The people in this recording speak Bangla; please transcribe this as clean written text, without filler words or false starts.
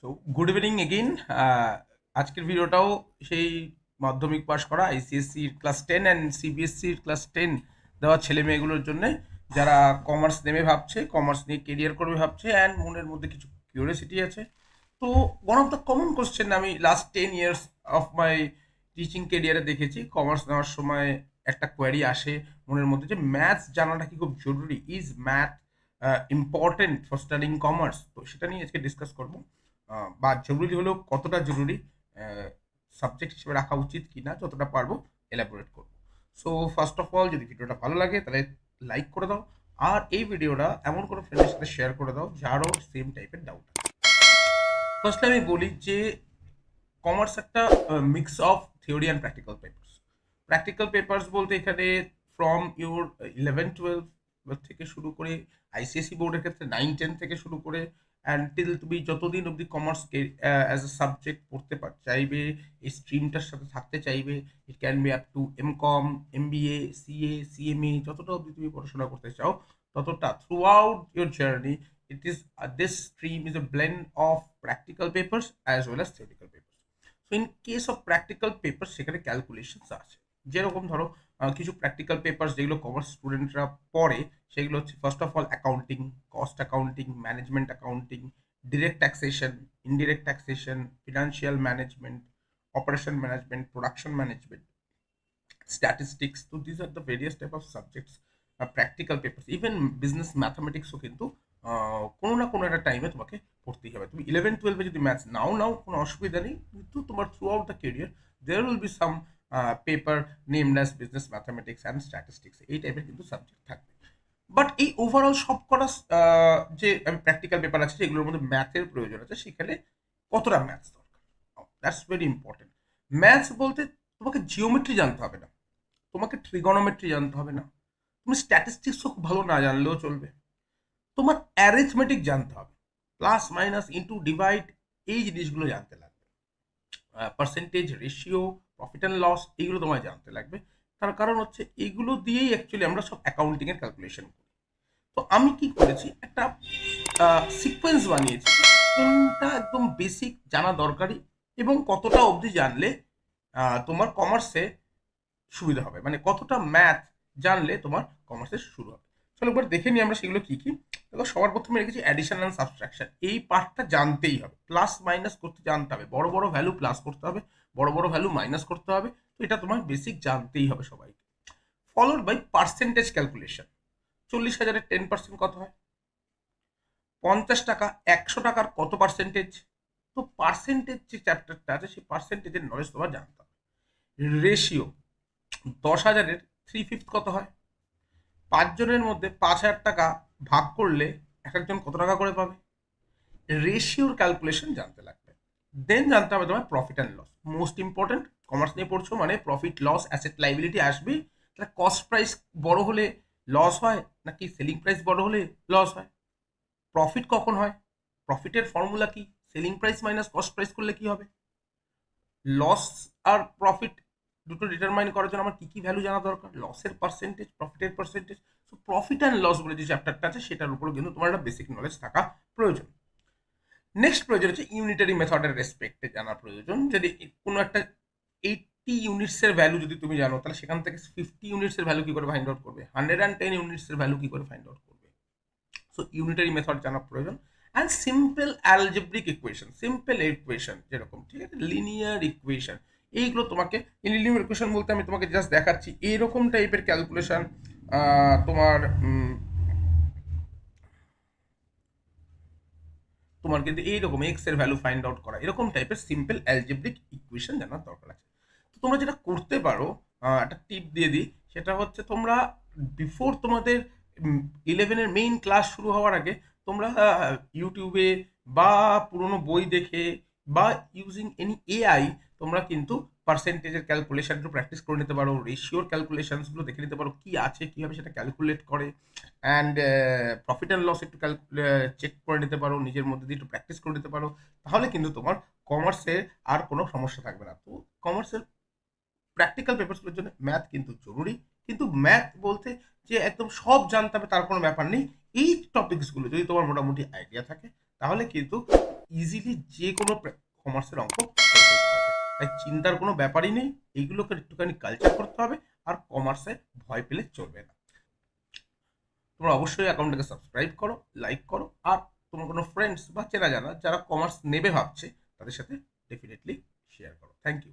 So good evening again. আজকের ভিডিওটাও সেই মাধ্যমিক পাস করা আইসিএসসির ক্লাস 10 অ্যান্ড সিবিএসসির ক্লাস 10 দেওয়া ছেলে মেয়েগুলোর জন্য যারা কমার্স নেমে ভাবছে, কমার্স নিয়ে কেরিয়ার করবে ভাবছে, অ্যান্ড মনের মধ্যে কিছু কিউরিয়াসিটি আছে। তো one of the common question আমি last 10 years of my teaching কেরিয়ারে দেখেছি, কমার্স নেওয়ার সময় একটা কোয়ারি আসে মনের মধ্যে যে ম্যাথস জানাটা কি খুব জরুরি, is math important for studying commerce. তো সেটা নিয়ে আজকে ডিসকাস করবো। বা জরুরি হলেও কতটা জরুরি সাবজেক্ট হিসেবে রাখা উচিত কিনা যতটা পারবো এলাবোরেট করবো। সো ফার্স্ট অফ অল, যদি ভিডিওটা ভালো লাগে তাহলে লাইক করে দাও, আর এই ভিডিওটা এমন কোনো ফ্রেন্ডের সাথে শেয়ার করে দাও যারও সেম টাইপের ডাউট আছে। ফার্স্টে আমি বলি যে কমার্স একটা mix of theory and practical papers. Practical papers বলতে এখানে ফ্রম ইউর 11-12 থেকে শুরু করে, আইসিএসসি বোর্ডের ক্ষেত্রে 9-10 থেকে শুরু করে অ্যান্টিল তুমি যতদিন অবধি কমার্সকে অ্যাজ এ সাবজেক্ট পড়তে চাইবে, এই স্ট্রিমটার সাথে থাকতে চাইবে, it can be up to MCom, MBA, CA, CMA, যতটা অবধি তুমি পড়াশোনা করতে চাও ততটা through out your journey it is this stream is a blend of practical papers as well as theoretical papers. So in case of practical papers সেখানে ক্যালকুলেশনস আছে। যেরকম ধরো কিছু প্র্যাকটিক্যাল পেপার্স যেগুলো কমার্স স্টুডেন্টরা পড়ে সেগুলো হচ্ছে first of all accounting, cost accounting, management accounting, direct taxation, indirect taxation, financial management, operation management, production management, statistics. So these are the various type of subjects, practical papers. Even business mathematicsও কিন্তু কোনো না কোনো একটা টাইমে তোমাকে পড়তেই হবে। তুমি 11-12 যদি ম্যাথস নাও কোনো অসুবিধা নেই, কিন্তু তোমার throughout the career there will be some paper named as business mathematics and statistics, এই টাইপের কিন্তু সাবজেক্ট থাকবে। বাট এই ওভারঅল সব কটা যে প্র্যাকটিক্যাল পেপার আছে যেগুলোর মধ্যে ম্যাথের প্রয়োজন আছে, সেখানে কতটা ম্যাথস দরকার, দ্যাটস ভেরি ইম্পর্টেন্ট। ম্যাথস বলতে তোমাকে জিওমেট্রি জানতে হবে না, তোমাকে ট্রিগনোমেট্রি জানতে হবে না, তুমি স্ট্যাটিস্টিক্সও খুব ভালো না জানলেও চলবে, তোমার অ্যারিথমেটিক জানতে হবে, প্লাস মাইনাস ইন্টু ডিভাইড, এই জিনিসগুলো জানতে লাগবে, percentage, ratio, profit and loss, এইগুলো তোমায় জানতে লাগবে। তার কারণ হচ্ছে এইগুলো দিয়েই অ্যাকচুয়ালি আমরা সব অ্যাকাউন্টিংয়ের ক্যালকুলেশন করি। তো আমি কি করেছি, একটা সিকোয়েন্স বানিয়েছি কোনটা একদম বেসিক জানা দরকারি এবং কতটা অবধি জানলে তোমার কমার্সে সুবিধা হবে, মানে কতটা ম্যাথ জানলে তোমার কমার্সে শুরু হবে। চলো একবার দেখে নিই আমরা সেগুলো কি কি। দেখো, সবার প্রথমে রেখেছি অ্যাডিশন অ্যান্ড সাবট্রাকশন, এই পার্টটা জানতেই হবে, প্লাস মাইনাস করতে জানতে হবে, বড় বড় ভ্যালু প্লাস করতে হবে, বড় বড় ভ্যালু মাইনাস করতে হবে। তো এটা তোমার বেসিক জানতেই হবে সবাইকে। Followed by percentage calculation. 40,000-এর 10% কত হয়, 50 টাকা 100 টাকার কত পার্সেন্টেজ। তো পার্সেন্টেজ যে চ্যাপ্টারটা আছে সেই পার্সেন্টেজের নলেজ তোমার জানতে হবে। রেশিও, 10,000-এর 3/5 কত হয়, 5 জনের মধ্যে 5,000 টাকা ভাগ করলে এক একজন কত টাকা করে পাবে, রেশিওর ক্যালকুলেশন জানতে লাগবে। দেন জানতে হবে তোমার profit and loss, most important. Commerce নিয়ে পড়ছো মানে প্রফিট লস অ্যাসেট লাইবিলিটি আসবে। তাহলে কস্ট প্রাইস বড় হলে লস হয় নাকি সেলিং প্রাইস বড় হলে লস হয়, প্রফিট কখন হয়, প্রফিটের ফর্মুলা কি, selling price minus cost price করলে কি হবে, লস আর প্রফিট দুটো ডিটারমাইন করার জন্য আমার কি কি ভ্যালু জানা দরকার, লসের পার্সেন্টেজ, প্রফিটের percentage. So profit and loss বলে যে চ্যাপ্টারটা আছে সেটার উপর কিন্তু তোমার একটা বেসিক নলেজ থাকা প্রয়োজন। নেক্সট প্রয়োজন হচ্ছে ইউনিটারি মেথডের রেসপেক্টে জানা প্রয়োজন। যদি কোনো একটা 80 ইউনিটসের ভ্যালু যদি তুমি জানো, তাহলে সেখান থেকে 50 ইউনিটসের ভ্যালু কি করে ফাইন্ড আউট করবে, 110 ইউনিটসের ভ্যালু কি করে ফাইন্ড আউট করবে। সো ইউনিটারি মেথড জানা প্রয়োজন। And simple algebraic equation, simple equation যেরকম, ঠিক আছে, লিনিয়ার ইকুয়েশন, এইগুলো তোমাকে, লিনিয়ার ইকুয়েশন বলতে আমি তোমাকে জাস্ট দেখাচ্ছি এইরকম টাইপের ক্যালকুলেশন। তোমার তোমার কিন্তু এইরকম এক্স এর ভ্যালু ফাইন্ড আউট করা, এরকম টাইপের সিম্পল অ্যালজেব্রিক ইকুয়েশন জানার দরকার আছে। তো তোমরা যেটা করতে পারো, একটা টিপ দিয়ে দিই, সেটা হচ্ছে তোমরা বিফোর তোমাদের 11-এর মেইন ক্লাস শুরু হওয়ার আগে তোমরা ইউটিউবে বা পুরোনো বই দেখে বা ইউজিং এনি এআই তোমরা কিন্তু পার্সেন্টেজের ক্যালকুলেশনগুলো প্র্যাকটিস করে নিতে পারো, রেশিওর ক্যালকুলেশনসগুলো দেখে নিতে পারো কি আছে, কীভাবে সেটা ক্যালকুলেট করে, অ্যান্ড প্রফিট অ্যান্ড লস একটু চেক করে নিতে পারো, নিজের মধ্যে দিয়ে একটু প্র্যাকটিস করে নিতে পারো। তাহলে কিন্তু তোমার কমার্সে আর কোনো সমস্যা থাকবে না। তো কমার্সের প্র্যাকটিক্যাল পেপারসগুলোর জন্য ম্যাথ কিন্তু জরুরি, কিন্তু ম্যাথ বলতে যে একদম সব জানতে হবে তার কোনো ব্যাপার নেই। এই টপিকসগুলো যদি তোমার মোটামুটি আইডিয়া থাকে তাহলে কিন্তু ইজিলি যে কোনো কমার্সের অঙ্ক করে ফেলতে পারবে। তাই চিন্তার কোনো ব্যাপারই নেই, এইগুলোকে একটুখানি কালচার করতে হবে, আর কমার্সে ভয় পেলে চলবে না। তোমরা অবশ্যই অ্যাকাউন্টটাকে সাবস্ক্রাইব করো, লাইক করো, আর তোমার কোনো ফ্রেন্ডস বা চেনা জানা যারা কমার্স নেবে ভাবছে তাদের সাথে ডেফিনেটলি শেয়ার করো। Thank you.